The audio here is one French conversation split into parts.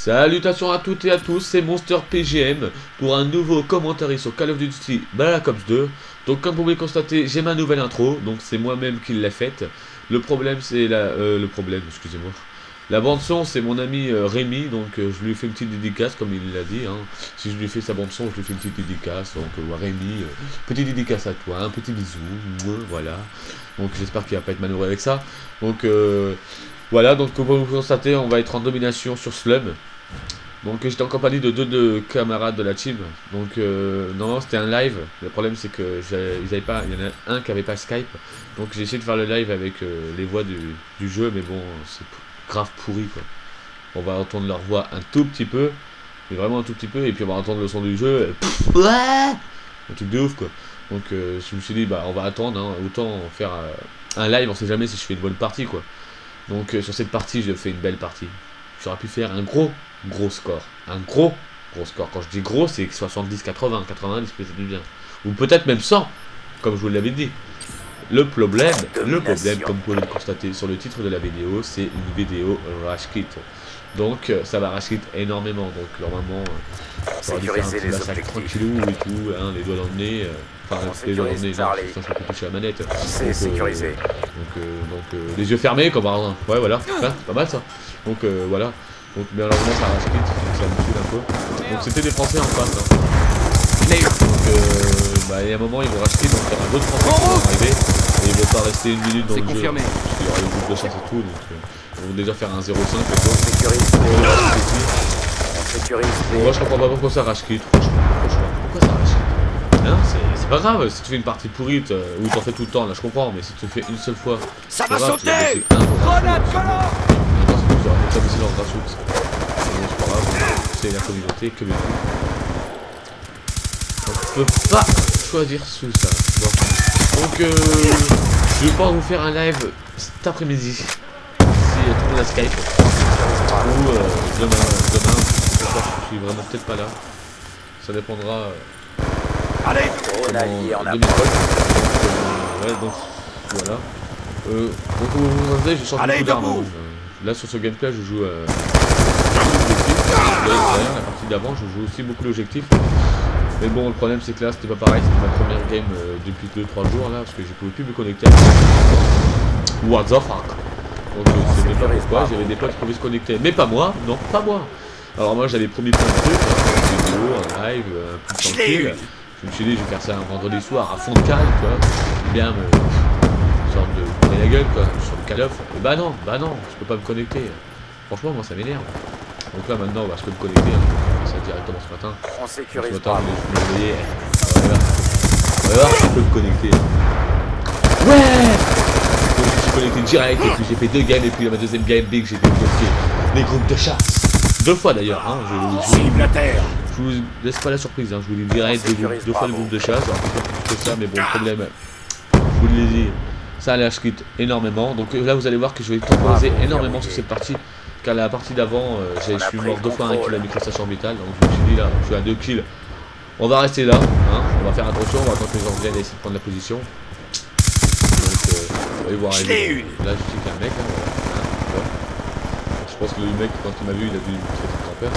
Salutations à toutes et à tous, c'est Monster PGM pour un nouveau commentaire sur Call of Duty Black Ops 2. Donc comme vous pouvez le constater, j'ai ma nouvelle intro, donc c'est moi-même qui l'ai faite. Le problème c'est excusez-moi. La bande son c'est mon ami Rémi, donc je lui fais une petite dédicace comme il l'a dit. Hein. Si je lui fais sa bande son, je lui fais une petite dédicace. Donc Rémi, petite dédicace à toi, un petit bisou, voilà. Donc j'espère qu'il va pas être malheureux avec ça. Donc voilà, donc comme vous constatez, on va être en domination sur Slum. Donc j'étais en compagnie de deux camarades de la team. Donc non, c'était un live. Le problème c'est que il y en a un qui avait pas Skype. Donc j'ai essayé de faire le live avec les voix du jeu, mais bon, c'est grave pourri quoi. On va entendre leur voix un tout petit peu, mais vraiment un tout petit peu, et puis on va entendre le son du jeu. Un truc de ouf quoi. Donc je me suis dit bah on va attendre, hein, autant faire un live, on sait jamais si je fais une bonne partie quoi. Donc sur cette partie je fais une belle partie. J'aurais pu faire un gros score. Un gros score. Quand je dis gros c'est 70, 80, 90 peut-être bien. Ou peut-être même 100, comme je vous l'avais dit. Le problème, comme vous pouvez le constater sur le titre de la vidéo, c'est une vidéo Rush Kit. Donc ça va Rush Kit énormément. Donc normalement, ça va faire un petit massacre tranquillou et tout, hein, les doigts dans le nez. Enfin, les doigts dans le nez, non, je peux toucher la manette. C'est sécurisé. Donc les yeux fermés, comme par exemple. Ouais, voilà, c'est pas mal ça. Donc voilà. Donc malheureusement ça Rush Kit, ça me saoule un peu. Donc c'était des Français en face. Hein. Donc bah, il y a un moment ils vont racheter, donc il y aura d'autres Français qui vont arriver et ils vont pas rester une minute dans le confirmé. jeu parce qu'il y aura le groupe de chasse et tout, donc ils vont déjà faire un 0,5 et quoi. Moi je comprends pas pourquoi ça rage quitte, franchement, pourquoi ça rage quitte hein, c'est pas grave, si tu fais une partie pourrite ou t'en fais tout le temps, là je comprends, mais si tu fais une seule fois, ça va sauter. Grenade, ça baisser leur grassroots. C'est pas grave, c'est la communauté que on peut pas choisir sous ça. Bon. Donc je vais pas vous faire un live cet après-midi si tout le monde a Skype ou demain je suis vraiment peut-être pas là. Ça dépendra allez ouais donc voilà. Donc vous entendez, je change beaucoup d'armes. Là sur ce gameplay je joue derrière la partie d'avant je joue aussi beaucoup l'objectif. Mais bon, le problème c'est que là c'était pas pareil, c'était ma première game depuis 2-3 jours là, parce que je pouvais plus me connecter à World of Warcraft. Donc je sais même pas pourquoi, j'avais des potes qui pouvaient se connecter, mais pas moi, non, pas moi. Alors moi j'avais promis plein de trucs, une vidéo, un live, un peu tranquille. Je me suis dit je vais faire ça un vendredi soir à fond de calme, quoi. Bien me sorte de couper la gueule quoi, sur le Call of. Et bah non, je peux pas me connecter. Franchement moi ça m'énerve. Donc là maintenant bah, je peux me connecter, hein. Je fais ça directement ce matin. On sécurise ce matin on va voir si je peux me connecter. Ouais. Donc je suis connecté direct et puis j'ai fait 2 games et puis ma deuxième game big j'ai débloqué les groupes de chasse. 2 fois d'ailleurs, hein. Je vous laisse pas la surprise, hein. Je vous dis direct 2 fois le groupe de chasse. Alors plus que ça, mais bon le problème, je vous le dis, ça Rush Kit énormément. Donc là vous allez voir que je vais composer énormément sur cette partie. Car la partie d'avant, je suis mort 2 fois un kill à microstation orbitale, donc je me suis dit là, je suis à 2 kills. On va rester là, hein, on va faire attention, on va attendre que les Anglais essaient de prendre la position. Donc, on va y voir là, je sais qu'il y a un mec, hein, voilà. Je pense que le mec, quand il m'a vu, il a dû me traiter de campeur.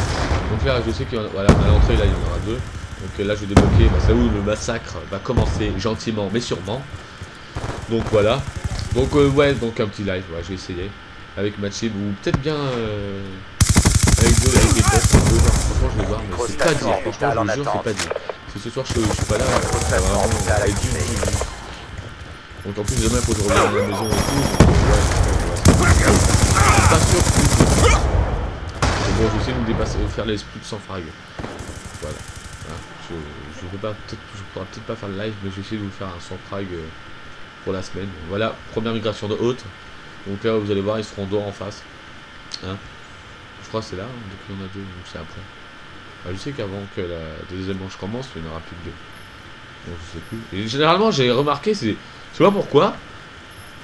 Donc là, je sais qu'il voilà, à l'entrée, là, il y en aura 2. Donc là, je vais débloquer, bah, c'est où le massacre va commencer gentiment, mais sûrement. Donc voilà. Donc ouais, donc un petit live, ouais, je vais essayer. Avec ma team ou peut-être bien avec des potes, franchement je vais voir, mais c'est pas dire, franchement je le jure c'est pas dire. Si ce soir je suis pas là, ça va vraiment être dur. Donc en plus demain il faut que je revienne à la maison et tout, donc ouais, c'est pas sûr du tout. Bon je vais essayer de me dépasser, faire les splits sans frag. Voilà. Je vais pas, je pourrai peut-être pas faire le live, mais je vais essayer de vous faire un sans frag pour la semaine. Voilà, première migration de haute. Donc là vous allez voir ils seront dos en face. Hein, je crois que c'est là, hein, donc il y en a 2, donc c'est après. Bah, je sais qu'avant que la deuxième manche commence, il n'y en aura plus que 2. Donc je sais plus. Et généralement j'ai remarqué, je sais pas pourquoi,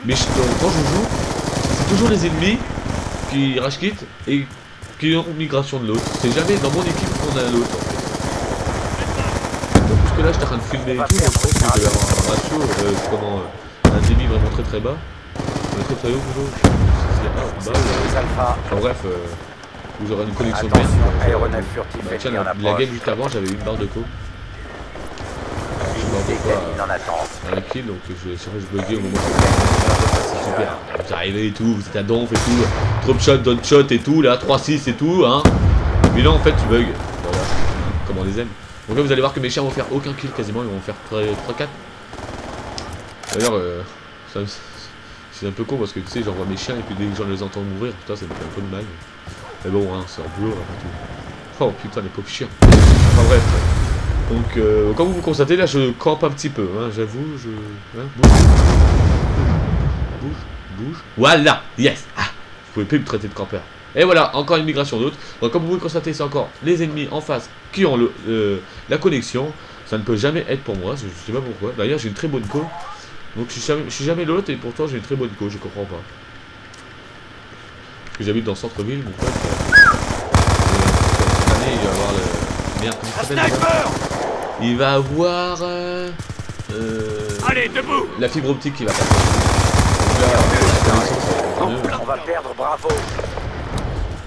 mais quand je joue, c'est toujours les ennemis qui rush kit et qui ont migration de l'autre. C'est jamais dans mon équipe qu'on a l'autre en fait. Donc puisque là j'étais en train de filmer et tout, donc je pense que je vais avoir un ratio, un ennemi vraiment très bas. Très haut plutôt. Enfin, bref, où j'aurai une connexion de merde. Attention, aéronef furtif Bah, tiens, ennemi en la approche. game juste avant, j'avais une barre de co. Une barre de Des co canines en attente. à un kill, donc je buguais au moment où c'est super. Vous arrivez et tout, vous êtes à donf et tout, drop shot, down shot et tout, là, 3-6 et tout, hein. Mais là, en fait, tu bugs. Voilà, comme on les aime. Donc là, vous allez voir que mes chiens vont faire aucun kill quasiment, ils vont faire 3-4. D'ailleurs, c'est un peu con parce que tu sais, j'envoie mes chiens et puis dès que j'en les entends mourir, putain, ça me fait un peu de mal. Mais bon, hein, c'est en boulot, là, partout. Oh putain, les pauvres chiens. Enfin bref. Donc, comme vous constatez, là, je campe un petit peu, hein, j'avoue, hein, bouge. Voilà, yes. Ah, vous pouvez plus me traiter de campeur. Et voilà, encore une migration d'autres. Donc, comme vous pouvez constater, c'est encore les ennemis en face qui ont la connexion. Ça ne peut jamais être pour moi, je sais pas pourquoi. D'ailleurs, j'ai une très bonne co. Donc, je suis jamais l'autre et pourtant, j'ai une très bonne co, je comprends pas. Parce que j'habite dans le centre-ville, mon pote. Cette année, il va avoir le. Merde, comment ça s'appelle déjà ? Il va avoir. Allez, debout. La fibre optique qui va passer. Donc là, On va perdre Bravo.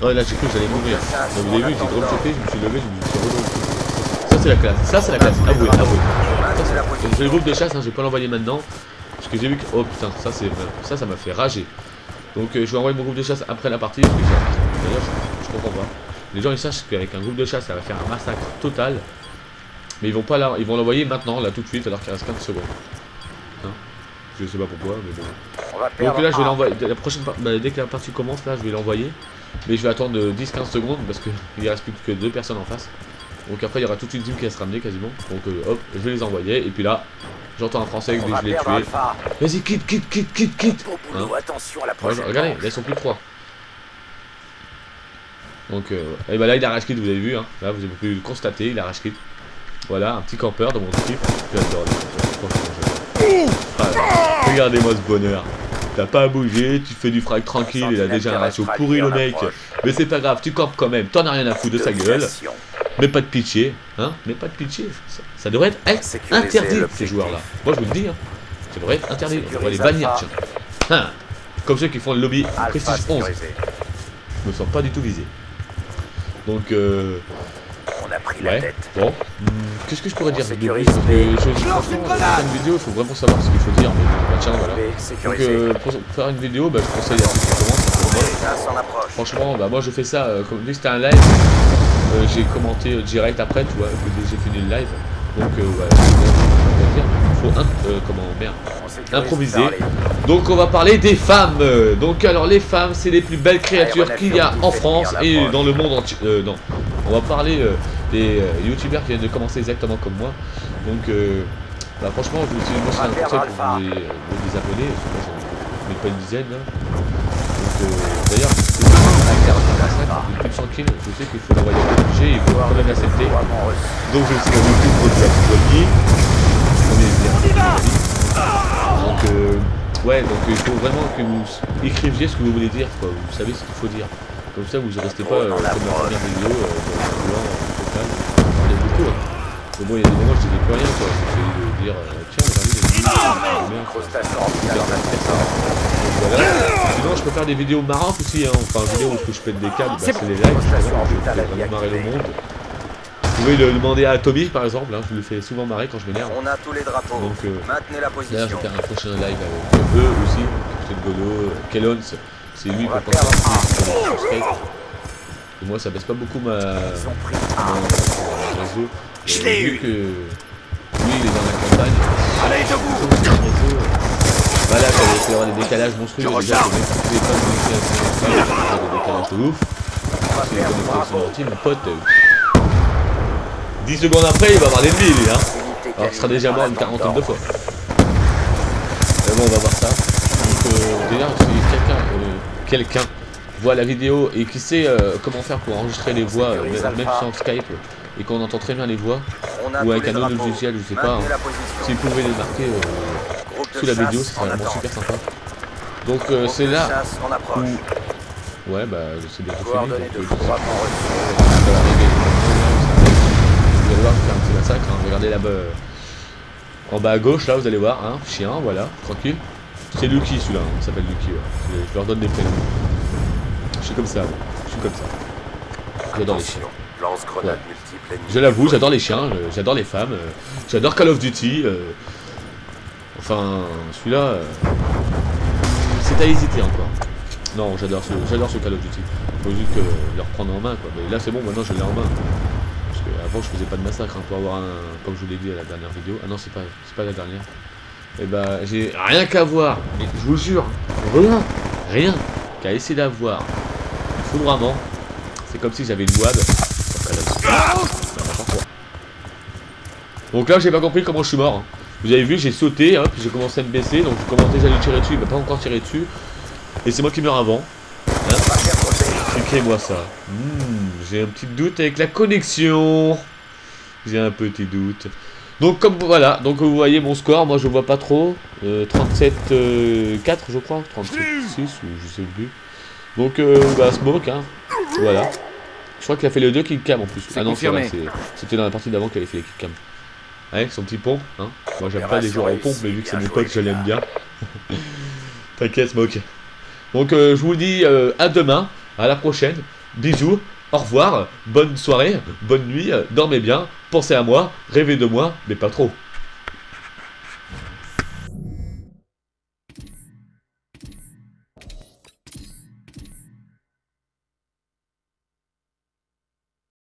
ouais, là j'ai cru que j'allais mourir. Donc vous avez vu, j'ai drop shoté, je me suis levé, je me suis redonné. Ça c'est la classe, avouez. C'est le groupe de chasse, hein, je vais pas l'envoyer maintenant. Parce que j'ai vu que. Oh putain, ça m'a fait rager. Donc je vais envoyer mon groupe de chasse après la partie. Parce que d'ailleurs, je comprends pas. Les gens ils sachent qu'avec un groupe de chasse ça va faire un massacre total. Mais ils vont pas là, ils vont l'envoyer maintenant, là tout de suite, alors qu'il reste 15 secondes. Hein, je sais pas pourquoi, mais bon. On va perdre. Donc là je vais l'envoyer, la prochaine dès que la partie commence là je vais l'envoyer. Mais je vais attendre 10-15 secondes parce qu'il reste plus que 2 personnes en face. Donc après il y aura toute une team qui va se ramener quasiment. Donc hop, je vais les envoyer et puis là j'entends un français que je l'ai tué. Vas-y quitte. Hein, attention à la Ouais, prochaine. regardez, là ils sont plus que 3. Donc et bah là il a rage quit, vous avez vu hein. Là vous avez pu le constater, il a rage quit. Voilà, un petit campeur dans mon équipe. J'adore les campeurs. Voilà. Regardez-moi ce bonheur. T'as pas à bouger, tu fais du frag tranquille, il a déjà un ratio pourri le mec. Mais c'est pas grave, tu campes quand même, t'en as rien à foutre de sa gueule. Mais pas de pitcher, hein. Mais pas de pitcher. Ça devrait être interdit ces joueurs-là. Moi je vous le dis, hein. Ça devrait être interdit. On devrait les bannir, tiens. Hein. Comme ceux qui font le lobby Prestige 11. Je me sens pas du tout visé. Donc On a pris la ouais, tête. bon. Qu'est-ce que je pourrais dire de plus? Parce que franchement, pour faire une vidéo, il faut vraiment savoir ce qu'il faut dire. Mais bah, tiens, voilà. Donc, pour faire une vidéo, bah, je conseille à ceux qui commencent. Franchement, bah, moi je fais ça, comme vu que c'était un live, j'ai commenté direct après, tu vois, j'ai fini le live. Donc, il faut improviser. Donc, on va parler des femmes. Donc, alors, les femmes, c'est les plus belles créatures qu'il y a en France et dans le monde entier. Non, on va parler des youtubeurs qui viennent de commencer exactement comme moi. Donc, bah, franchement, je vous dis, moi, c'est un conseil pour vous les abonner. J'en ai pas une dizaine là. Donc, d'ailleurs, plus de 100 kills, je sais qu'il faut l'envoyer à l'objet, il faut quand même l'accepter. Donc, je sais que le plus gros de la poignée. Donc, ouais, donc il faut vraiment que vous écriviez ce que vous voulez dire, quoi. Vous savez ce qu'il faut dire. Comme ça, vous ne restez pas comme la première vidéo, total. On parlait beaucoup, hein. Mais bon, il y a des moments où je disais plus rien, quoi. J'essayais de dire, tiens, voilà. Sinon, je peux faire des vidéos marrantes aussi, hein. Enfin, une vidéo où je pète des câbles, bah, c'est les lives, justement, je fais vraiment marrer le monde. Vous pouvez le demander à Tommy par exemple, hein, je le fais souvent marrer quand je m'énerve. On a tous les drapeaux. Donc, maintenez la position. D'ailleurs, je vais faire un prochain live avec eux aussi, c'est rigolo. Kellons, c'est lui qui peut penser. Et moi, ça baisse pas beaucoup mon réseau. Je l'ai eu. Que lui, il est dans la campagne. Allez, debout. Voilà, il va y avoir des décalages monstrueux. Je déjà, recharge. des décalages de ouf. C'est connecté avec son ordi, mon pote. 10 secondes après, il va avoir l'ennemi, lui, hein. Alors, il sera déjà mort une quarantaine de fois. Mais bon, on va voir ça. Donc, d'ailleurs, si quelqu'un voit la vidéo et qui sait comment faire pour enregistrer les voix, même sans Skype, et qu'on entend très bien les voix, ou avec un autre logiciel, je sais pas, hein, si vous pouvez les marquer sous la vidéo, ce serait vraiment super sympa. Donc, c'est là où... Ouais, bah, c'est bientôt fini. Donc, vous allez voir, faire un petit massacre, hein. Regardez là-bas, en bas à gauche, là, vous allez voir, hein, chien, voilà, tranquille. C'est Lucky, celui-là, hein, il s'appelle Lucky, ouais. Je leur donne des prénoms. Je suis comme ça, je suis comme ça. J'adore les chiens. Lance-grenade multiple ennemi. Je l'avoue, j'adore les chiens, j'adore les femmes, j'adore Call of Duty. Enfin, celui-là, c'est à hésiter encore. Non, j'adore ce Call of Duty. Faut juste que le reprendre en main, quoi. Mais là, c'est bon, maintenant je l'ai en main. Parce qu'avant, je faisais pas de massacre hein, pour avoir un, comme je vous l'ai dit à la dernière vidéo. Ah non, c'est pas la dernière. Et bah, j'ai rien qu'à voir. Mais je vous jure, rien qu'à essayer d'avoir. Il faut vraiment. C'est comme si j'avais une WAD. Donc là, j'ai pas compris comment je suis mort. Hein. Vous avez vu, j'ai sauté, hein, puis j'ai commencé à me baisser, donc je commençais déjà à lui tirer dessus, il m'a pas encore tiré dessus. Et c'est moi qui meurs avant. Hein, expliquez-moi ça. J'ai un petit doute avec la connexion. J'ai un petit doute. Donc comme voilà, donc vous voyez mon score, moi je vois pas trop. 37-4 je crois, 37-6 ou je sais plus. Donc bah Smoke, hein. Voilà. Je crois qu'il a fait les 2 kill-cam en plus. Ah non, c'est vrai, c'était dans la partie d'avant qu'il avait fait les kill-cam. Avec son petit pont, hein. Moi j'aime pas les joueurs en pompe, mais vu que c'est mon pote, je l'aime bien. T'inquiète Smoke. Donc je vous dis à demain, à la prochaine. Bisous, au revoir, bonne soirée, bonne nuit, dormez bien, pensez à moi, rêvez de moi, mais pas trop.